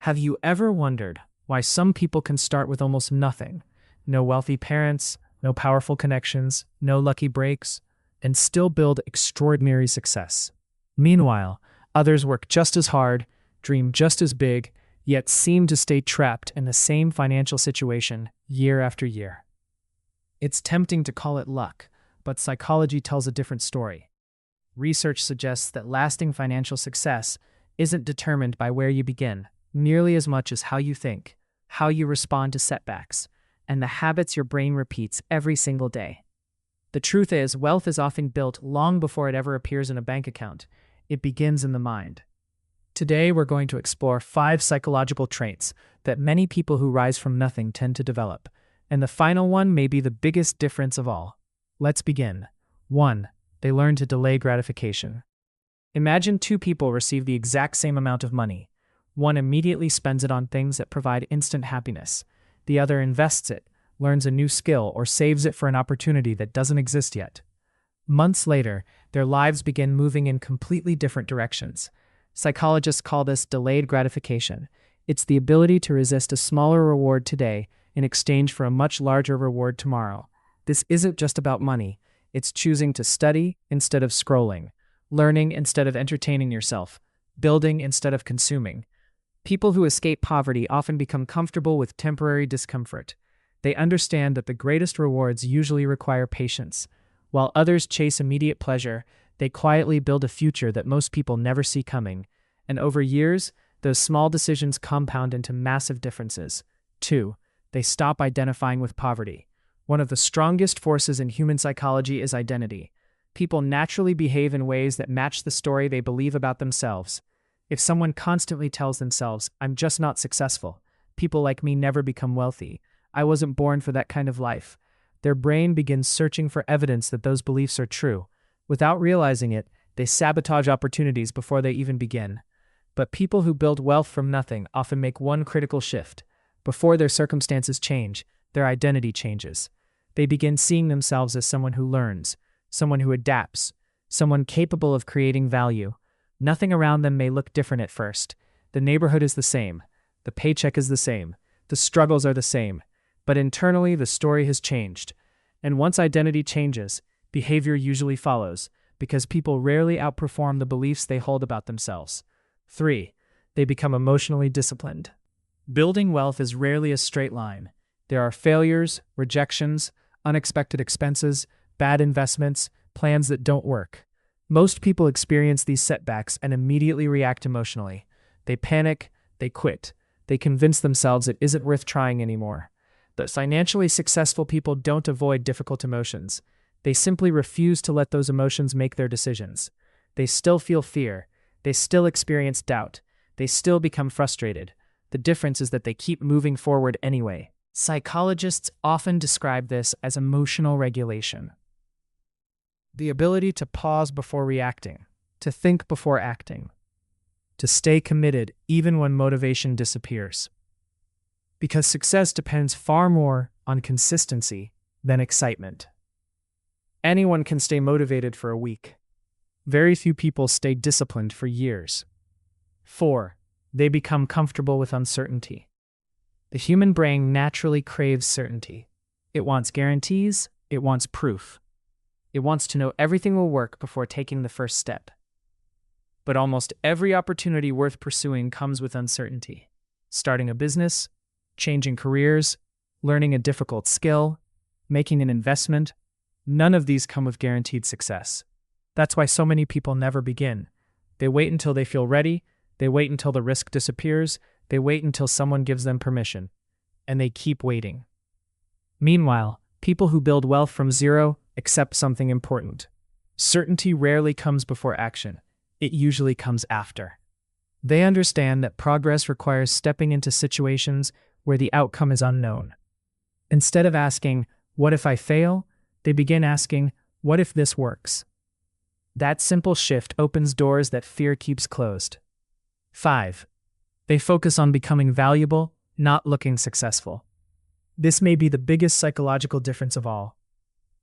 Have you ever wondered why some people can start with almost nothing? No wealthy parents, no powerful connections, no lucky breaks, and still build extraordinary success. Meanwhile, others work just as hard, dream just as big, yet seem to stay trapped in the same financial situation year after year. It's tempting to call it luck, but psychology tells a different story. Research suggests that lasting financial success isn't determined by where you begin, nearly as much as how you think, how you respond to setbacks, and the habits your brain repeats every single day. The truth is, wealth is often built long before it ever appears in a bank account. It begins in the mind. Today, we're going to explore 5 psychological traits that many people who rise from nothing tend to develop, and the final one may be the biggest difference of all. Let's begin. 1. They learn to delay gratification. Imagine 2 people receive the exact same amount of money. One immediately spends it on things that provide instant happiness. The other invests it, learns a new skill, or saves it for an opportunity that doesn't exist yet. Months later, their lives begin moving in completely different directions. Psychologists call this delayed gratification. It's the ability to resist a smaller reward today in exchange for a much larger reward tomorrow. This isn't just about money. It's choosing to study instead of scrolling, learning instead of entertaining yourself, building instead of consuming. People who escape poverty often become comfortable with temporary discomfort. They understand that the greatest rewards usually require patience. While others chase immediate pleasure, they quietly build a future that most people never see coming. And over years, those small decisions compound into massive differences. 2. They stop identifying with poverty. One of the strongest forces in human psychology is identity. People naturally behave in ways that match the story they believe about themselves. If someone constantly tells themselves, "I'm just not successful. People like me never become wealthy. I wasn't born for that kind of life," their brain begins searching for evidence that those beliefs are true. Without realizing it, they sabotage opportunities before they even begin. But people who build wealth from nothing often make one critical shift. Before their circumstances change, their identity changes. They begin seeing themselves as someone who learns, someone who adapts, someone capable of creating value. Nothing around them may look different at first. The neighborhood is the same. The paycheck is the same. The struggles are the same. But internally, the story has changed. And once identity changes, behavior usually follows, because people rarely outperform the beliefs they hold about themselves. 3. They become emotionally disciplined. Building wealth is rarely a straight line. There are failures, rejections, unexpected expenses, bad investments, plans that don't work. Most people experience these setbacks and immediately react emotionally. They panic, they quit, they convince themselves it isn't worth trying anymore. The financially successful people don't avoid difficult emotions. They simply refuse to let those emotions make their decisions. They still feel fear. They still experience doubt. They still become frustrated. The difference is that they keep moving forward anyway. Psychologists often describe this as emotional regulation. The ability to pause before reacting, to think before acting, to stay committed even when motivation disappears. Because success depends far more on consistency than excitement. Anyone can stay motivated for a week. Very few people stay disciplined for years. 4. They become comfortable with uncertainty. The human brain naturally craves certainty. It wants guarantees, it wants proof. It wants to know everything will work before taking the first step. But almost every opportunity worth pursuing comes with uncertainty. Starting a business, changing careers, learning a difficult skill, making an investment, none of these come with guaranteed success. That's why so many people never begin. They wait until they feel ready, they wait until the risk disappears, they wait until someone gives them permission, and they keep waiting. Meanwhile, people who build wealth from zero accept something important. Certainty rarely comes before action. It usually comes after. They understand that progress requires stepping into situations where the outcome is unknown. Instead of asking, "What if I fail?" they begin asking, "What if this works?" That simple shift opens doors that fear keeps closed. 5. They focus on becoming valuable, not looking successful. This may be the biggest psychological difference of all.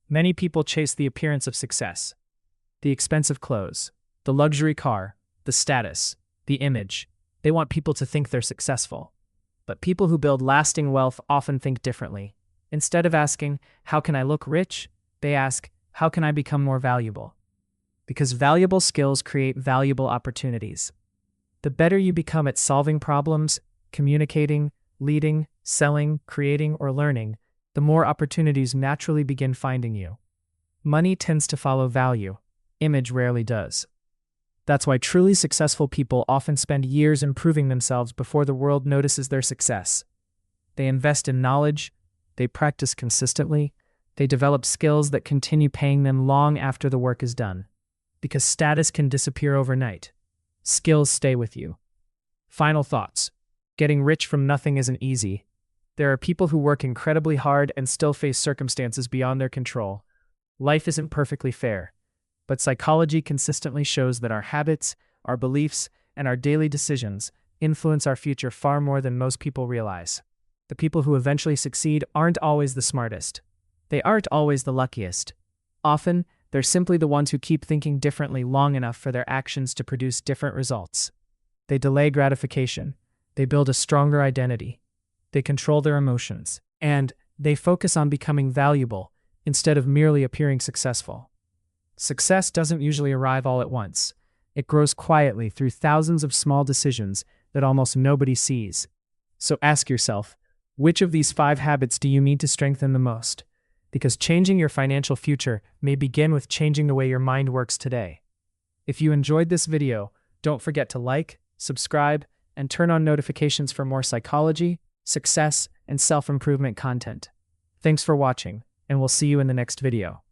Many people chase the appearance of success. The expensive clothes, the luxury car, the status, the image. They want people to think they're successful. But people who build lasting wealth often think differently. Instead of asking, how can I look rich? They ask, how can I become more valuable? Because valuable skills create valuable opportunities. The better you become at solving problems, communicating, leading, selling, creating, or learning, the more opportunities naturally begin finding you. Money tends to follow value. Image rarely does. That's why truly successful people often spend years improving themselves before the world notices their success. They invest in knowledge, they practice consistently, they develop skills that continue paying them long after the work is done. Because status can disappear overnight. Skills stay with you. Final thoughts. Getting rich from nothing isn't easy. There are people who work incredibly hard and still face circumstances beyond their control. Life isn't perfectly fair. But psychology consistently shows that our habits, our beliefs, and our daily decisions influence our future far more than most people realize. The people who eventually succeed aren't always the smartest. They aren't always the luckiest. Often, they're simply the ones who keep thinking differently long enough for their actions to produce different results. They delay gratification. They build a stronger identity. They control their emotions. And they focus on becoming valuable instead of merely appearing successful. Success doesn't usually arrive all at once. It grows quietly through thousands of small decisions that almost nobody sees. So ask yourself, which of these 5 habits do you need to strengthen the most? Because changing your financial future may begin with changing the way your mind works today. If you enjoyed this video, don't forget to like, subscribe, and turn on notifications for more psychology, success, and self-improvement content. Thanks for watching, and we'll see you in the next video.